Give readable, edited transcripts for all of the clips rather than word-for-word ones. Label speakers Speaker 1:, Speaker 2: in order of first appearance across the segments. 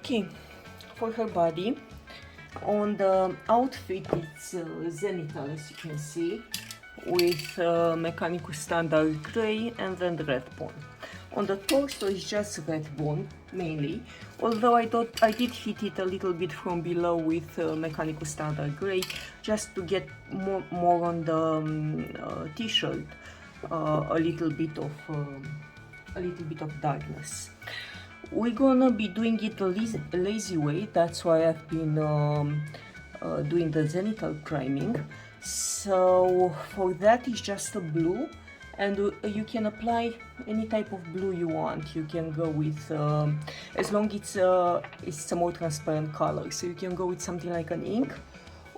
Speaker 1: Okay, for her body, on the outfit it's zenithal, as you can see, with mechanical standard grey and then red bone. On the torso is just red bone mainly, although I did hit it a little bit from below with mechanical standard grey, just to get more on the t-shirt, a little bit of darkness. We're gonna be doing it a lazy way, that's why I've been doing the zenithal priming. So for that it's just a blue, and you can apply any type of blue you want. You can go with, as long as it's a more transparent color, so you can go with something like an ink,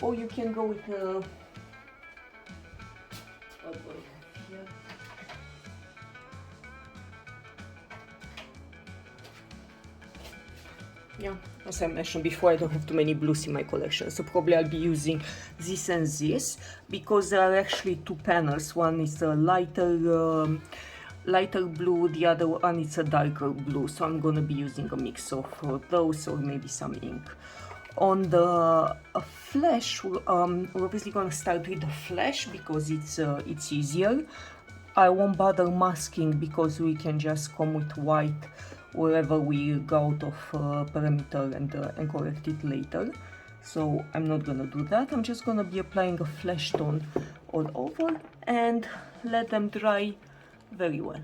Speaker 1: or you can go with yeah, as I mentioned before, I don't have too many blues in my collection, so probably I'll be using this and this, because there are actually two panels. One is a lighter blue, the other one is a darker blue, so I'm gonna be using a mix of those, or maybe some ink. On the flesh, we're obviously gonna start with the flesh because it's easier. I won't bother masking because we can just come with white wherever we go out of perimeter and correct it later. So I'm not gonna do that. I'm just gonna be applying a flesh tone all over and let them dry very well.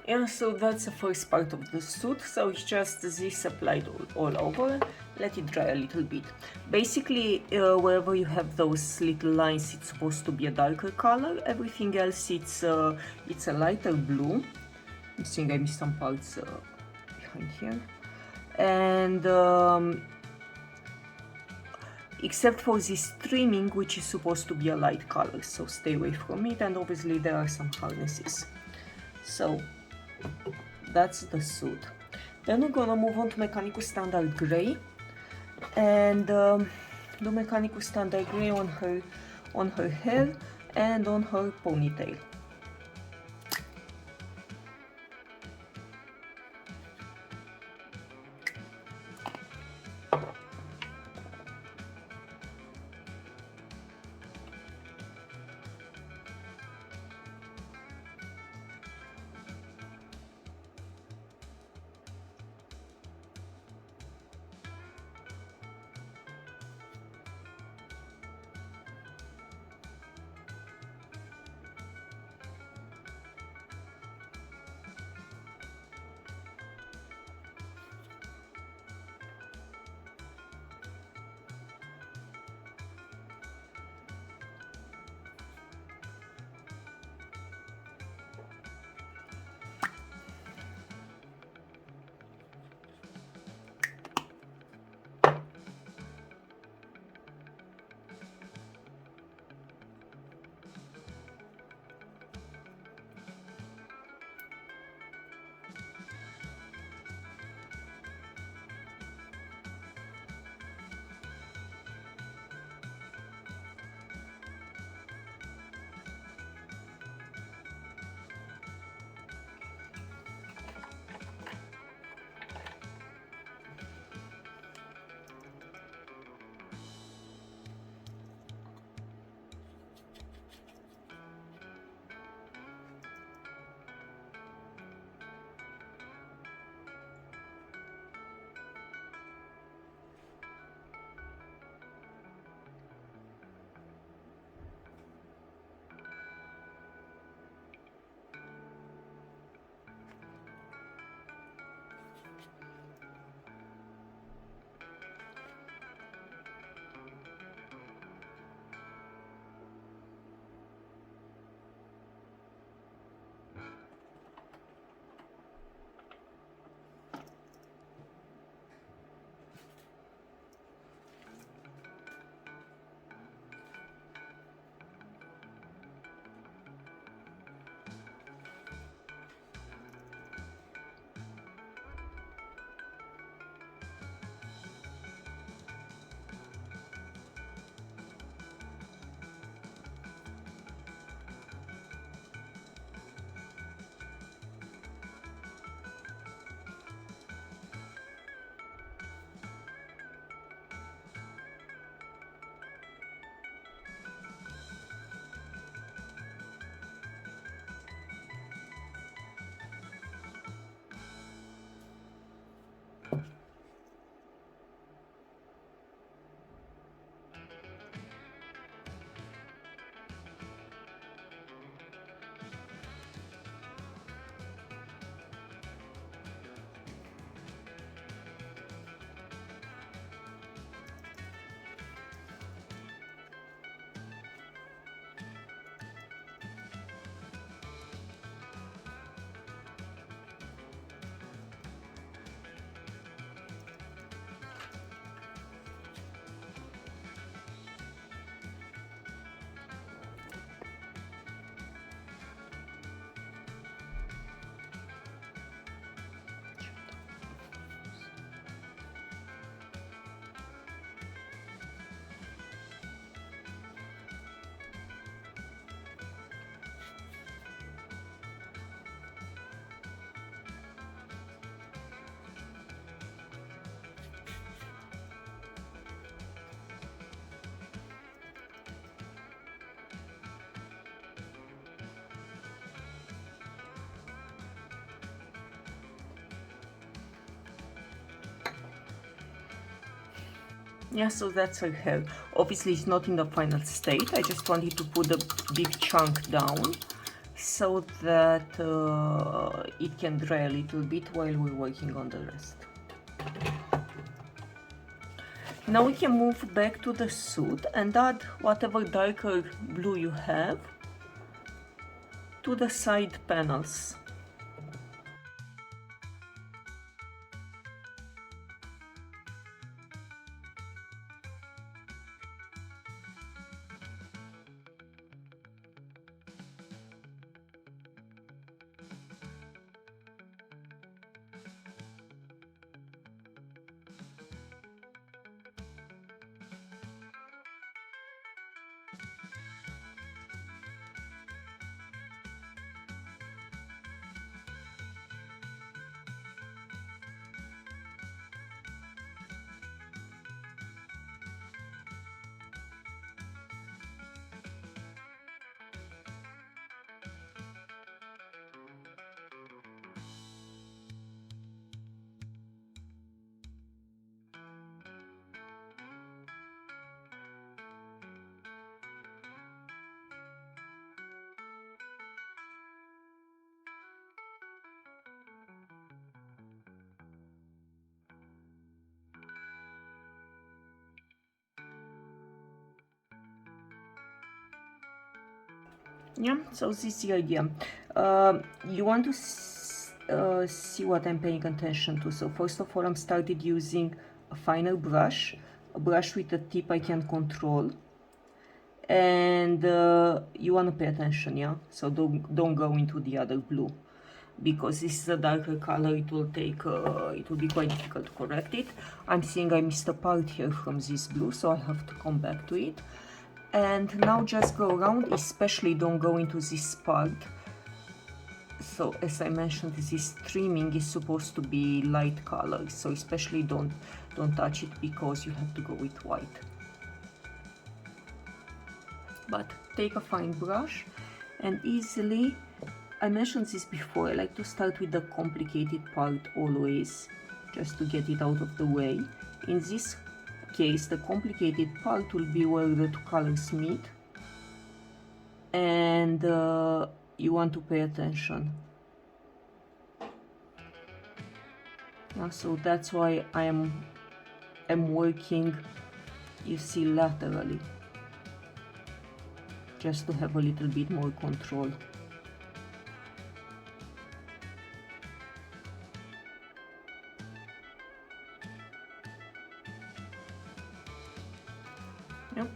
Speaker 1: Yeah, so that's the first part of the suit. So it's just this applied all over. Let it dry a little bit. Basically, wherever you have those little lines, it's supposed to be a darker color. Everything else, it's a lighter blue. I'm seeing I missed some parts behind here. And except for this trimming, which is supposed to be a light color, so stay away from it. And obviously there are some harnesses. So that's the suit. Then we're gonna move on to Mechanical Standard Gray, and do Mechanical Standard Gray on her hair and on her ponytail. Yeah, so that's her hair. Obviously it's not in the final state. I just wanted to put a big chunk down. so that it can dry a little bit while we're working on the rest. Now we can move back to the suit and add whatever darker blue you have to the side panels. Yeah, so this is the idea. You want to see what I'm paying attention to. So first of all, I'm started using a finer brush, a brush with a tip I can control. And you want to pay attention, yeah? So don't go into the other blue, because this is a darker color. It will be quite difficult to correct it. I'm seeing I missed a part here from this blue, so I have to come back to it. And now just go around, especially don't go into this part. So as I mentioned, this trimming is supposed to be light colors, so especially don't touch it, because you have to go with white. But take a fine brush and easily, I mentioned this before, I like to start with the complicated part always, just to get it out of the way. In this case, the complicated part will be where the two colors meet, and you want to pay attention. Yeah, so that's why I'm working, you see, laterally, just to have a little bit more control. Yep.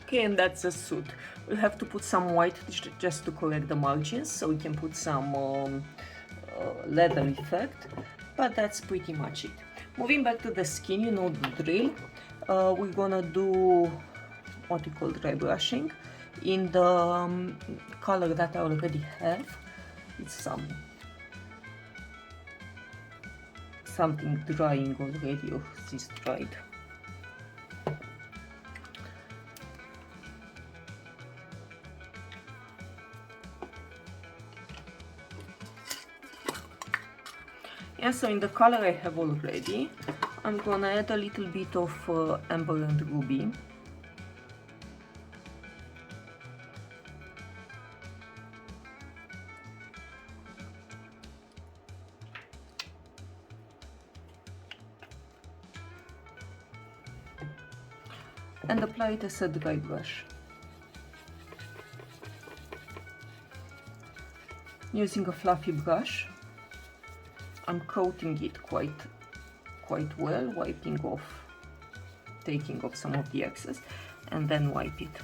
Speaker 1: Okay, and that's the suit. We'll have to put some white just to correct the margins, so we can put some leather effect, but that's pretty much it. Moving back to the skin, you know the drill. We're gonna do what we call dry brushing in the color that I already have. It's something drying already, or this dried. Yeah, so in the color I have already, I'm gonna add a little bit of amber and ruby. And apply it as a dry brush. Using a fluffy brush, I'm coating it quite well, wiping off, taking off some of the excess, and then wipe it.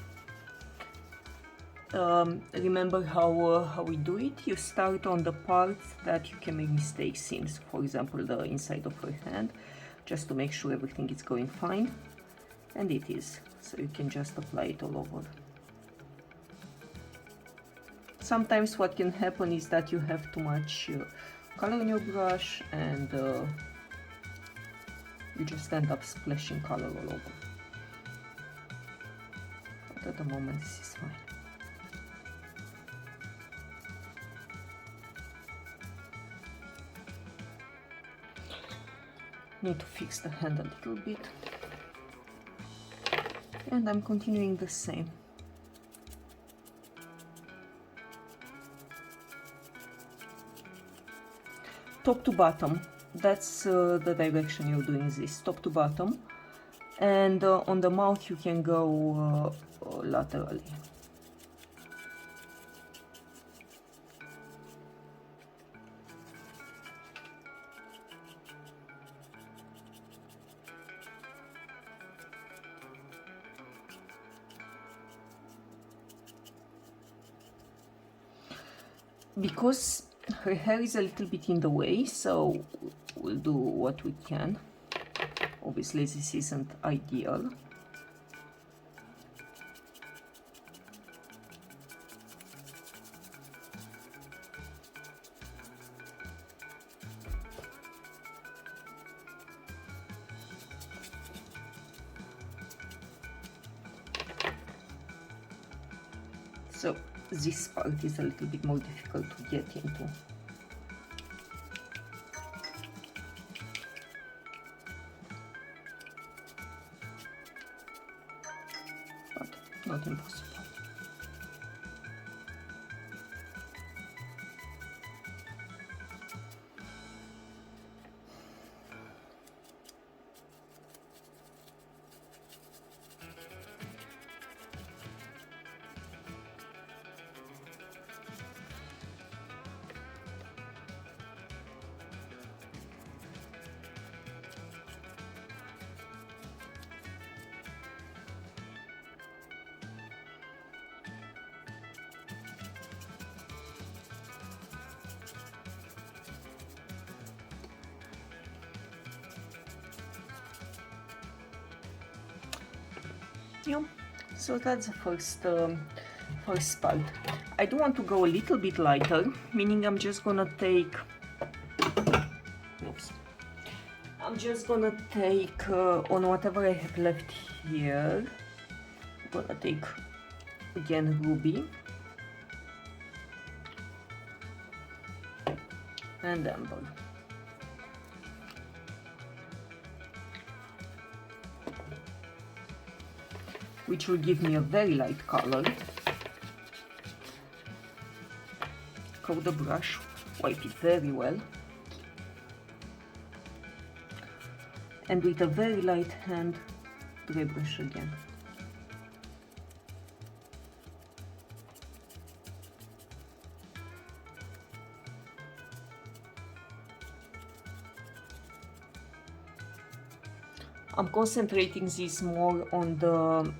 Speaker 1: Remember how we do it? You start on the parts that you can make mistakes in. So for example, the inside of her hand, just to make sure everything is going fine, and it is. So you can just apply it all over. Sometimes what can happen is that you have too much color on your brush, and you just end up splashing color all over. But at the moment this is fine. Need to fix the hand a little bit, and I'm continuing the same. top to bottom. That's the direction you're doing this, top to bottom. And on the mouth you can go laterally. Because her hair is a little bit in the way, so we'll do what we can. Obviously this isn't ideal. So this part is a little bit more difficult to get into. But not impossible. Yeah, so that's the first part. I do want to go a little bit lighter, meaning I'm just gonna take, oops, I'm just gonna take on whatever I have left here, I'm gonna take again ruby and amber. Which will give me a very light color. Coat the brush, wipe it very well. And with a very light hand, dry brush again. I'm concentrating this more on the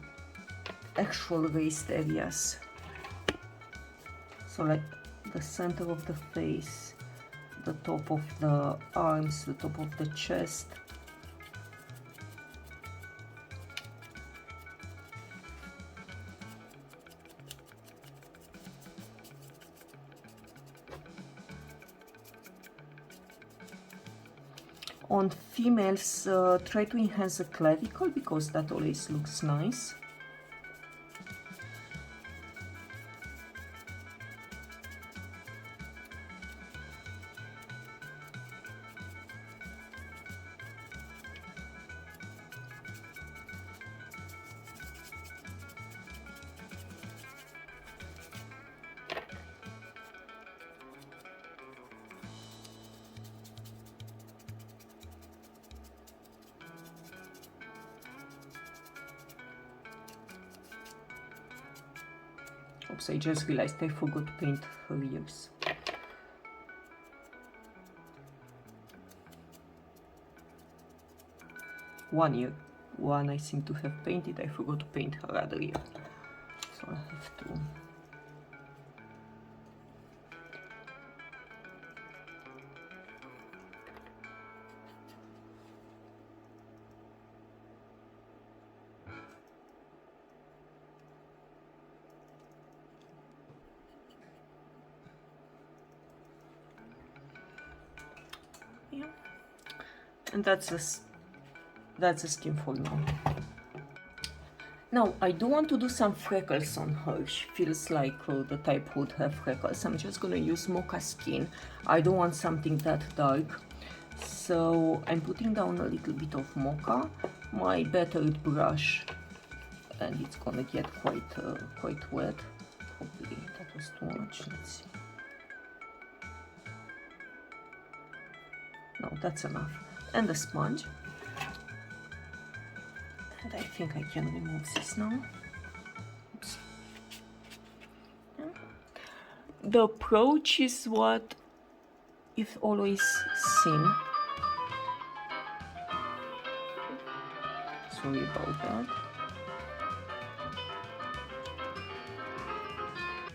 Speaker 1: actual raised areas, so like the center of the face, the top of the arms, the top of the chest. On females, try to enhance the clavicle because that always looks nice. Oops, I just realized I forgot to paint her ears. One ear. One I seem to have painted, I forgot to paint her other ear. So I have to... Yeah. And that's the skin for now. Now I do want to do some freckles on her. She feels like the type would have freckles. I'm just gonna use mocha skin. I don't want something that dark, so I'm putting down a little bit of mocha, my battered brush, and it's gonna get quite wet. Probably that was too much. Let's see. No, that's enough. And the sponge. And I think I can remove this now. Oops. Yeah. The approach is what you've always seen. Sorry about that.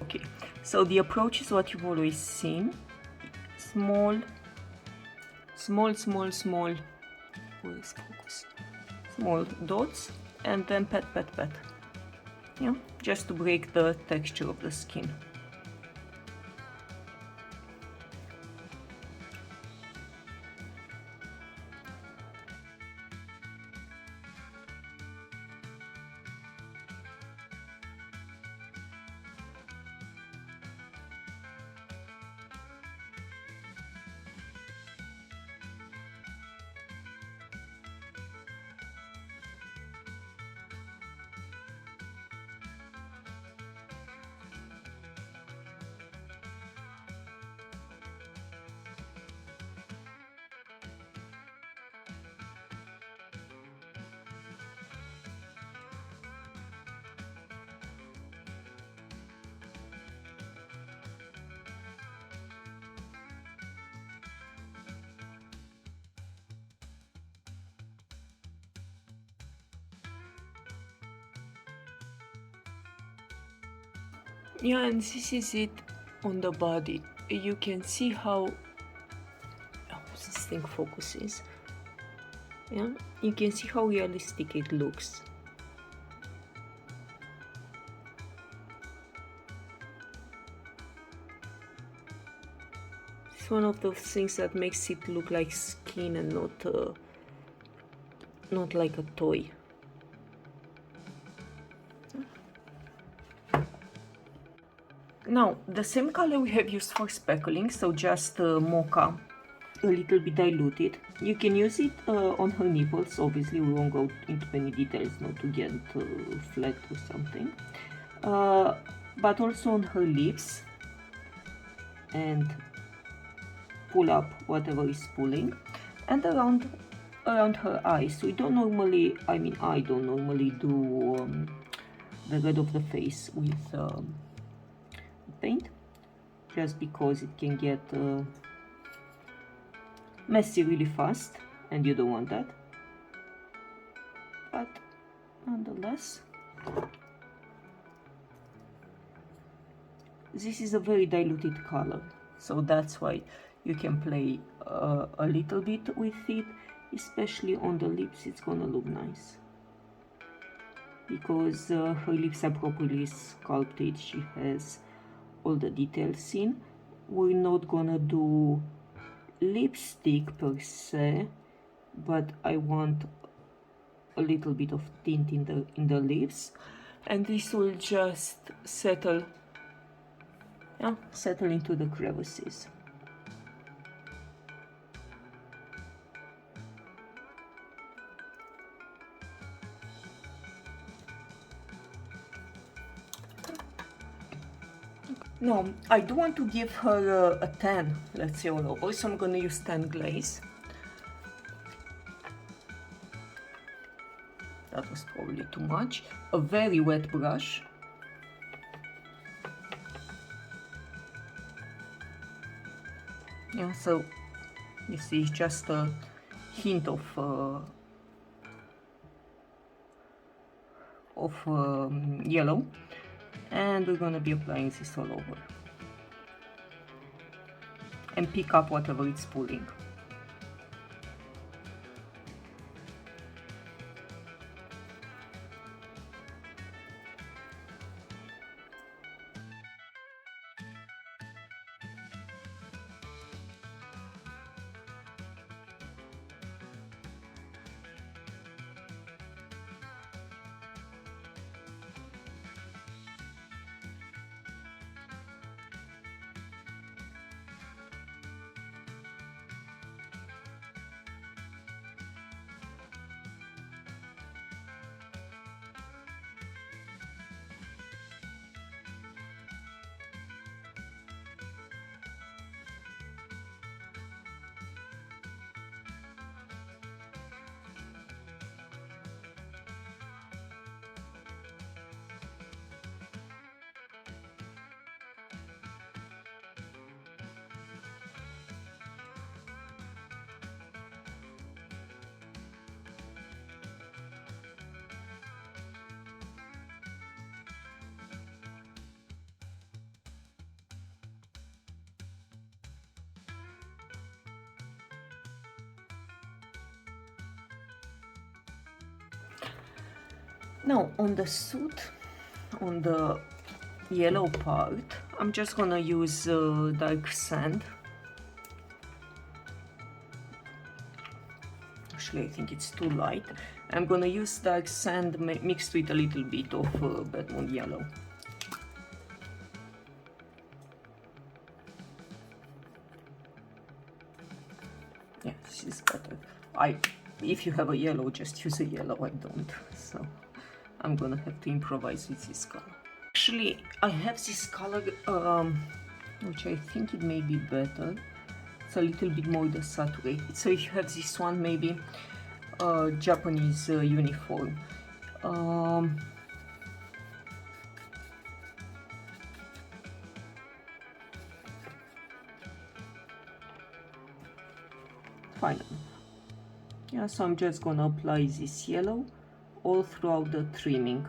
Speaker 1: Okay, so the approach is what you've always seen. Small, where's focus? Small dots, and then pat. Yeah, just to break the texture of the skin. Yeah, and this is it on the body. You can see how this thing focuses. Yeah, you can see how realistic it looks. It's one of those things that makes it look like skin and not like a toy. Now, the same color we have used for speckling, so just mocha, a little bit diluted. You can use it on her nipples. Obviously, we won't go into any details not to get flat or something. But also on her lips, and pull up whatever is pulling, and around her eyes. We don't normally, I mean, I don't normally do the red of the face with paint, just because it can get messy really fast and you don't want that. But nonetheless, this is a very diluted color, so that's why you can play a little bit with it, especially on the lips. It's gonna look nice because her lips are properly sculpted. She has all the details in. We're not gonna do lipstick per se, but I want a little bit of tint in the lips, and this will just settle into the crevices. Now, I do want to give her a tan, let's say, all over, so I'm going to use tan glaze. That was probably too much. A very wet brush. Yeah, so you see just a hint of yellow, and we're going to be applying this all over and pick up whatever it's pulling. Now on the suit, on the yellow part, I'm just gonna use dark sand. Actually, I think it's too light. I'm gonna use dark sand mixed with a little bit of Bedroom yellow. Yeah, this is better. If you have a yellow, just use a yellow. I don't, so I'm gonna have to improvise with this color. Actually, I have this color, which I think it may be better. It's a little bit more saturated. So if you have this one, maybe Japanese uniform. Fine. Yeah, so I'm just gonna apply this yellow all throughout the trimming.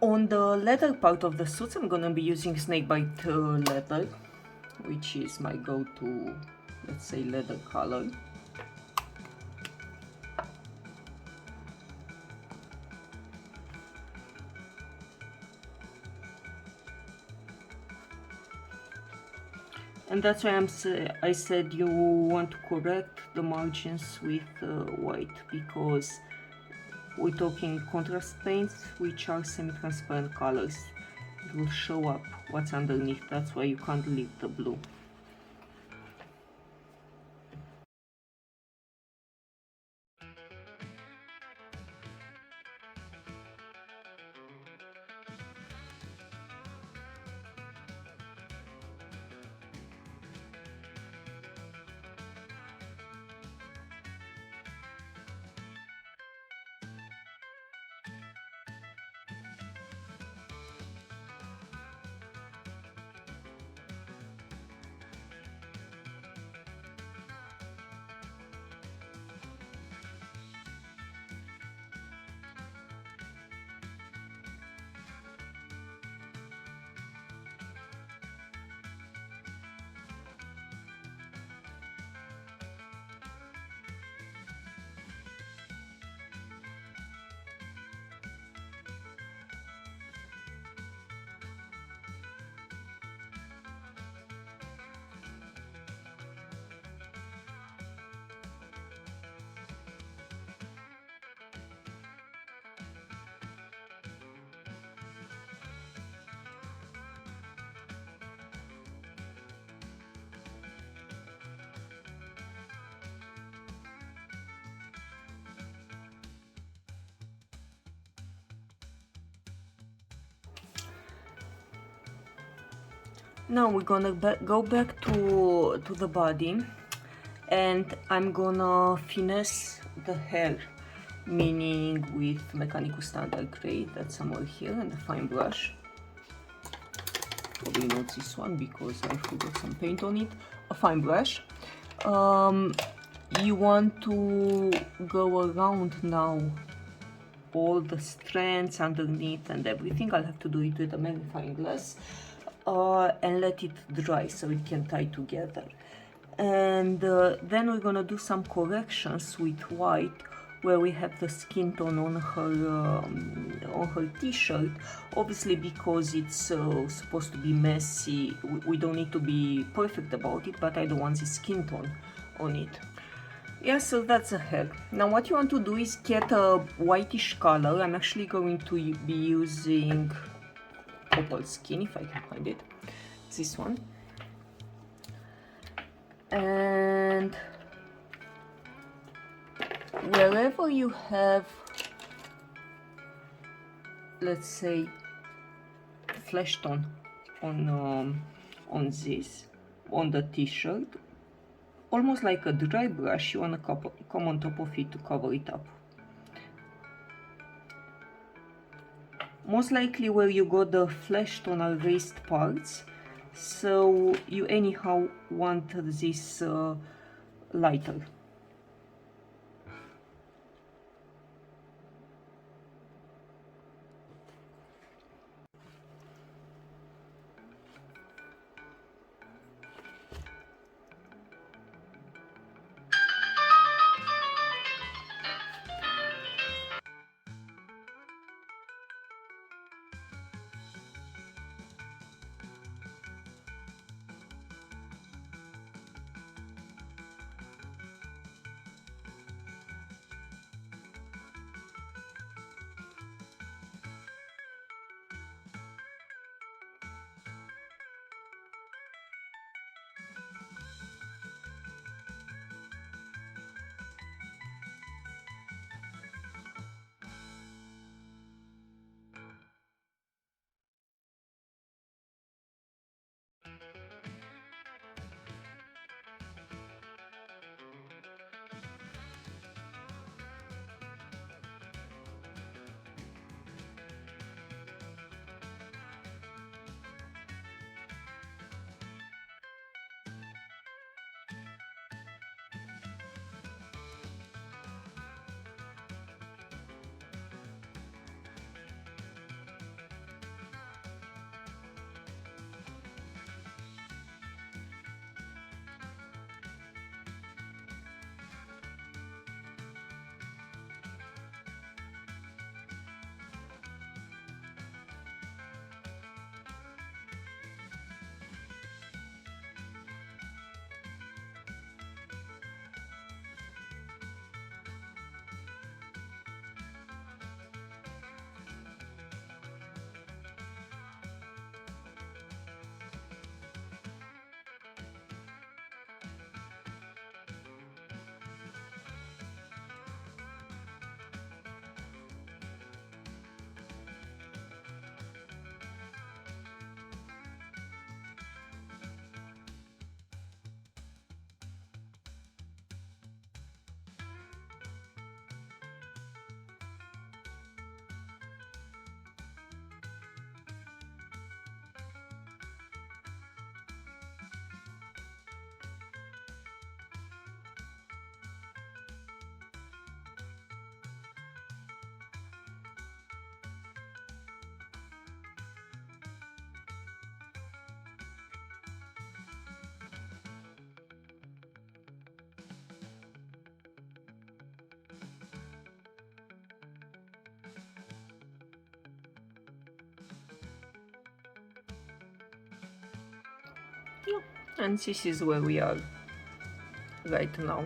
Speaker 1: On the leather part of the suits, I'm gonna be using snakebite leather, which is my go-to, let's say, leather color. And that's why I said you want to correct the margins with white, because we're talking contrast paints, which are semi-transparent colors. It will show up what's underneath. That's why you can't leave the blue. Now we're gonna go back to the body, and I'm gonna finesse the hair, meaning with mechanical standard gray, that's somewhere here, and a fine brush. Probably not this one because I forgot some paint on it. A fine brush. You want to go around now all the strands underneath and everything. I'll have to do it with a magnifying glass. And let it dry so it can tie together. And then we're gonna do some corrections with white where we have the skin tone on her t-shirt. Obviously, because it's supposed to be messy, we don't need to be perfect about it, but I don't want the skin tone on it. Yeah, so that's the hair. Now what you want to do is get a whitish color. I'm actually going to be using opal skin, if I can find it. This one. And wherever you have let's say, flesh tone on this, on the t-shirt, almost like a dry brush, you want to come on top of it to cover it up. Most likely where you got the flesh tone are raised parts, so you anyhow want this lighter. Yeah, and this is where we are right now.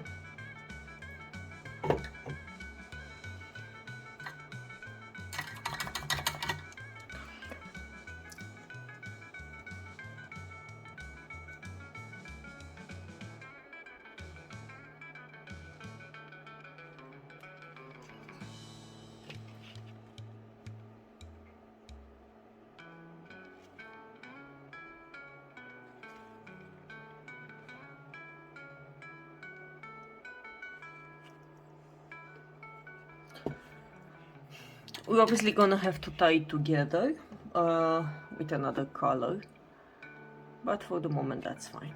Speaker 1: We're obviously gonna have to tie it together with another color, but for the moment that's fine.